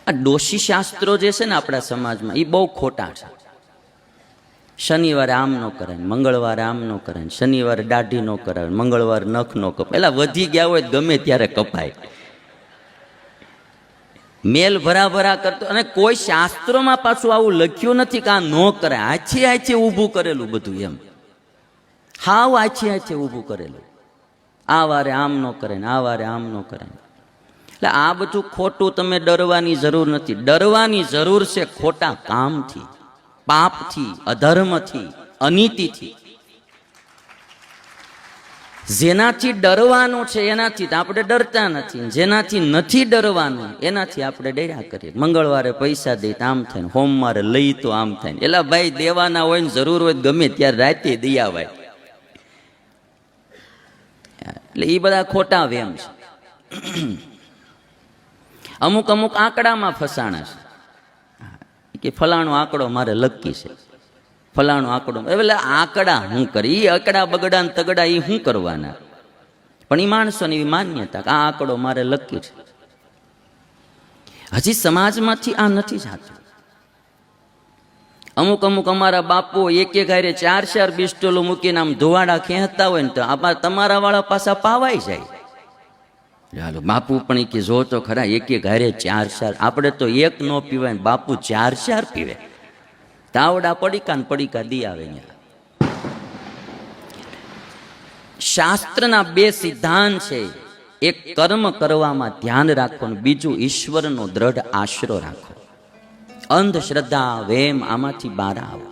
આ ડોશી શાસ્ત્રો જે છે ને આપણા સમાજમાં એ બહુ ખોટા છે. શનિવારે આમ ન કરાય, મંગળવારે આમ ન કરાય, શનિવારે દાઢી ન કરાય, મંગળવારે નખ ન કપાય. પેલા વધી ગયા હોય ગમે ત્યારે કપાય. મેલ ભરા કરતો, અને કોઈ શાસ્ત્રોમાં પાછું આવું લખ્યું નથી કે આ ન કરાય. આછી ઊભું કરેલું બધું એમ, હાવ આછી ઊભું કરેલું. આ વારે આમ ન કરે ને આ વારે આમ ન કરે. એટલે આ બધું ખોટું. તમે ડરવાની જરૂર નથી. ડરવાની જરૂર છે ખોટા કામથી, પાપથી, અધર્મથી, અનીતિથી. જેનાથી ડરવાનું છે એનાથી આપણે ડરતા નથી. જેનાથી નથી ડરવાનું એનાથી આપણે ડર્યા કરીએ. મંગળવારે પૈસા દઈ તો આમ થાય, સોમવારે લઈ તો આમ થાય. એલા ભાઈ, દેવાના હોય ને જરૂર હોય ગમે ત્યારે રાતે દઈ આવાય. એટલે એ બધા ખોટા વેમ છે. અમુક આંકડામાં ફસાણા છે કે ફલાણો આંકડો મારે લકી છે, ફલાણો આંકડો. એટલે આંકડા શું કરે? એ આંકડા બગડા ને તગડા એ શું કરવાના? પણ એ માણસોની એવી માન્યતા કે આ આંકડો મારે લકી છે. હજી સમાજમાંથી આ નથી જાતું. અમુક અમારા બાપુ એક હારે 4 બિસ્ટોલો મૂકીને આમ ધોવાડા ખેંચતા હોય ને તો આ તમારા વાળા પાછા પાવાઈ જાય. ચાલો બાપુ પણ કે જો તો ખરા, એક હારે 4. આપણે તો એક ન પીવાય, બાપુ 4 પીવે. તાવડા પડીકા દી આવે. શાસ્ત્રના 2 સિદ્ધાંત છે. એક કર્મ કરવામાં ધ્યાન રાખો, બીજું ઈશ્વરનો દ્રઢ આશરો રાખો. અંધશ્રદ્ધા વેમ આમાંથી બહાર આવો.